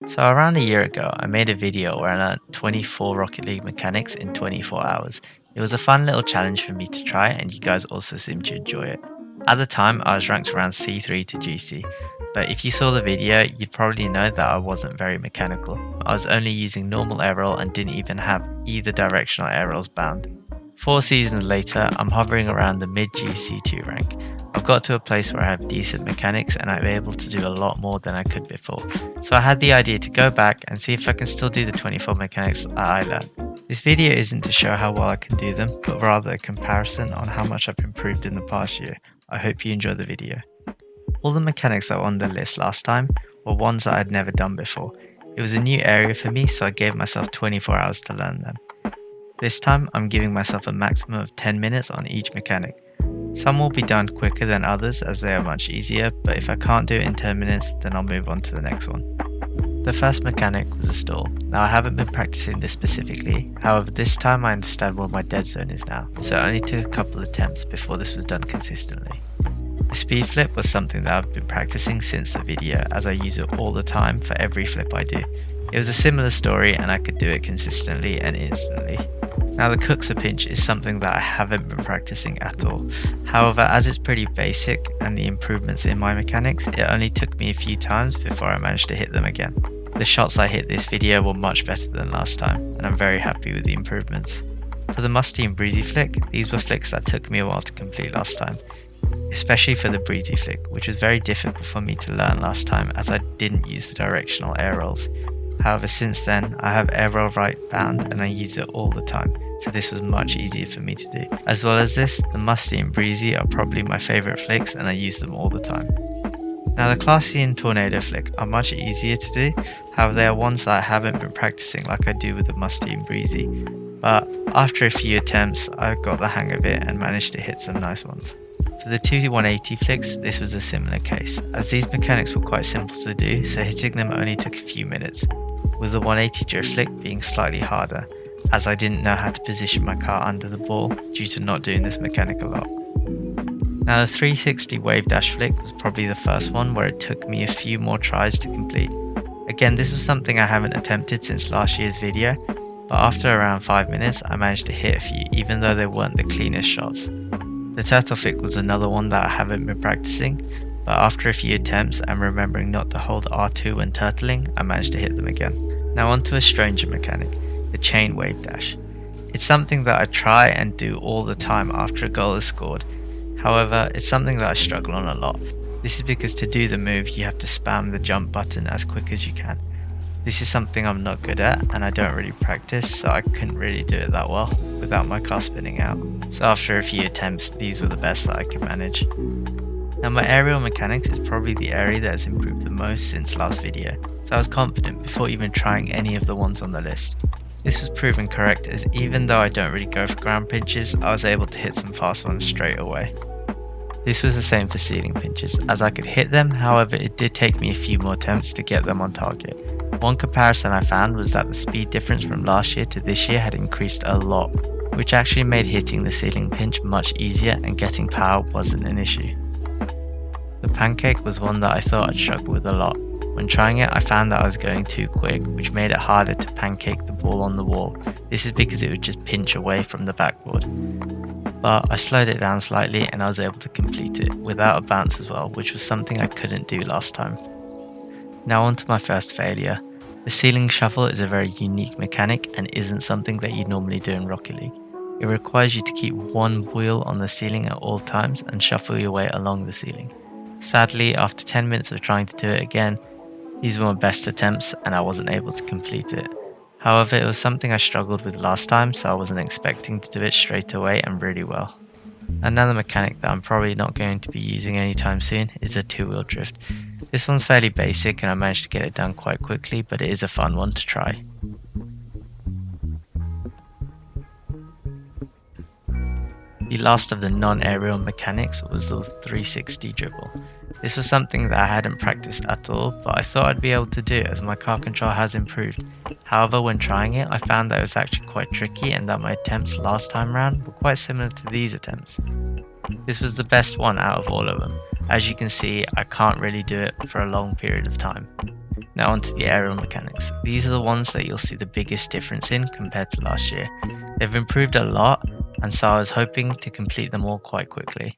So around a year ago, I made a video where I learned 24 Rocket League mechanics in 24 hours. It was a fun little challenge for me to try, and you guys also seemed to enjoy it. At the time, I was ranked around C3 to GC, but if you saw the video, you'd probably know that I wasn't very mechanical. I was only using normal air roll and didn't even have either directional air rolls bound. 4 seasons later, I'm hovering around the mid GC2 rank. I've got to a place where I have decent mechanics and I'm able to do a lot more than I could before. So I had the idea to go back and see if I can still do the 24 mechanics that I learned. This video isn't to show how well I can do them, but rather a comparison on how much I've improved in the past year. I hope you enjoy the video. All the mechanics that were on the list last time were ones that I'd never done before. It was a new area for me, so I gave myself 24 hours to learn them. This time, I'm giving myself a maximum of 10 minutes on each mechanic. Some will be done quicker than others as they are much easier, but if I can't do it in 10 minutes, then I'll move on to the next one. The first mechanic was a stall. Now I haven't been practicing this specifically, however this time I understand where my dead zone is now, so it only took a couple of attempts before this was done consistently. The speed flip was something that I've been practicing since the video as I use it all the time for every flip I do. It was a similar story and I could do it consistently and instantly. Now the Kuxir Pinch is something that I haven't been practicing at all. However, as it's pretty basic and the improvements in my mechanics, it only took me a few times before I managed to hit them again. The shots I hit this video were much better than last time, and I'm very happy with the improvements. For the Musty and Breezi Flick, these were flicks that took me a while to complete last time, especially for the Breezi Flick, which was very difficult for me to learn last time as I didn't use the directional air rolls. However, since then, I have air roll right bound and I use it all the time, so this was much easier for me to do. As well as this, the Musty and Breezi are probably my favourite flicks and I use them all the time. Now the Classy and Tornado Flick are much easier to do, however they are ones that I haven't been practicing like I do with the Musty and Breezi, but after a few attempts I got the hang of it and managed to hit some nice ones. For the 2 180 flicks, this was a similar case, as these mechanics were quite simple to do, so hitting them only took a few minutes, with the 180 drift flick being slightly harder, as I didn't know how to position my car under the ball due to not doing this mechanic a lot. Now the 360 Wavedash Flick was probably the first one where it took me a few more tries to complete. Again, this was something I haven't attempted since last year's video, but after around 5 minutes I managed to hit a few even though they weren't the cleanest shots. The Turtle Flick was another one that I haven't been practicing, but after a few attempts and remembering not to hold R2 when turtling, I managed to hit them again. Now onto a stranger mechanic, the Chain-Wavedash. It's something that I try and do all the time after a goal is scored. However, it's something that I struggle on a lot. This is because to do the move you have to spam the jump button as quick as you can. This is something I'm not good at and I don't really practice, so I couldn't really do it that well without my car spinning out. So after a few attempts, these were the best that I could manage. Now my aerial mechanics is probably the area that has improved the most since last video, so I was confident before even trying any of the ones on the list. This was proven correct as even though I don't really go for ground pinches, I was able to hit some fast ones straight away. This was the same for ceiling pinches, as I could hit them, however it did take me a few more attempts to get them on target. One comparison I found was that the speed difference from last year to this year had increased a lot, which actually made hitting the ceiling pinch much easier and getting power wasn't an issue. The Pancake was one that I thought I'd struggle with a lot. When trying it, I found that I was going too quick, which made it harder to pancake the ball on the wall. This is because it would just pinch away from the backboard. But I slowed it down slightly and I was able to complete it without a bounce as well, which was something I couldn't do last time. Now on to my first failure. The ceiling shuffle is a very unique mechanic and isn't something that you normally do in Rocket League. It requires you to keep one wheel on the ceiling at all times and shuffle your way along the ceiling. Sadly, after 10 minutes of trying to do it again, these were my best attempts and I wasn't able to complete it. However, it was something I struggled with last time, so I wasn't expecting to do it straight away and really well. Another mechanic that I'm probably not going to be using anytime soon is a 2-wheel drift. This one's fairly basic and I managed to get it done quite quickly, but it is a fun one to try. The last of the non-aerial mechanics was the 360 dribble. This was something that I hadn't practiced at all, but I thought I'd be able to do as my car control has improved. However, when trying it, I found that it was actually quite tricky and that my attempts last time round were quite similar to these attempts. This was the best one out of all of them. As you can see, I can't really do it for a long period of time. Now onto the aerial mechanics. These are the ones that you'll see the biggest difference in compared to last year. They've improved a lot, and so I was hoping to complete them all quite quickly.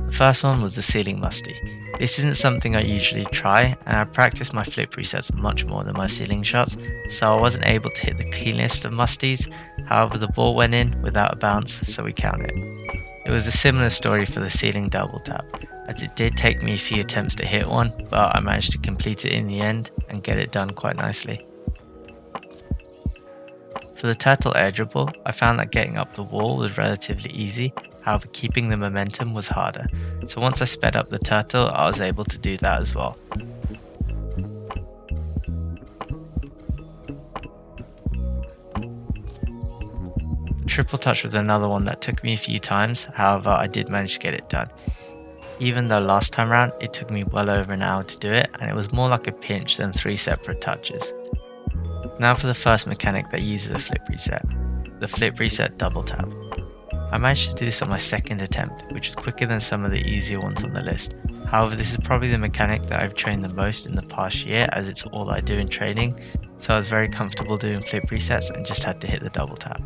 The first one was the ceiling musty. This isn't something I usually try, and I practice my flip resets much more than my ceiling shots, so I wasn't able to hit the cleanest of musties. However, the ball went in without a bounce, so we count it. It was a similar story for the ceiling double tap, as it did take me a few attempts to hit one, but I managed to complete it in the end and get it done quite nicely. For the turtle air dribble, I found that getting up the wall was relatively easy, however keeping the momentum was harder, so once I sped up the turtle I was able to do that as well. Triple touch was another one that took me a few times, however I did manage to get it done. Even though last time round it took me well over an hour to do it, and it was more like a pinch than 3 separate touches. Now for the first mechanic that uses a flip reset, the flip reset double tap. I managed to do this on my second attempt, which was quicker than some of the easier ones on the list. However, this is probably the mechanic that I've trained the most in the past year, as it's all I do in training, so I was very comfortable doing flip resets and just had to hit the double tap.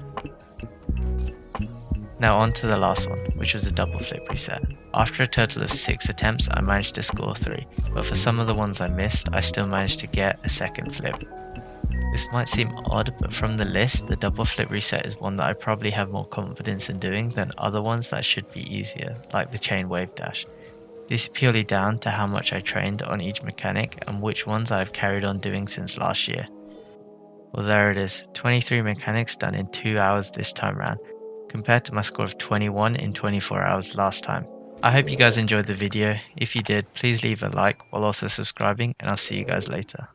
Now on to the last one, which was a double flip reset. After a total of 6 attempts, I managed to score 3, but for some of the ones I missed, I still managed to get a second flip. This might seem odd, but from the list, the double flip reset is one that I probably have more confidence in doing than other ones that should be easier, like the Chain-Wavedash. This is purely down to how much I trained on each mechanic and which ones I have carried on doing since last year. Well, there it is, 23 mechanics done in 2 hours this time round, compared to my score of 21 in 24 hours last time. I hope you guys enjoyed the video. If you did, please leave a like while also subscribing, and I'll see you guys later.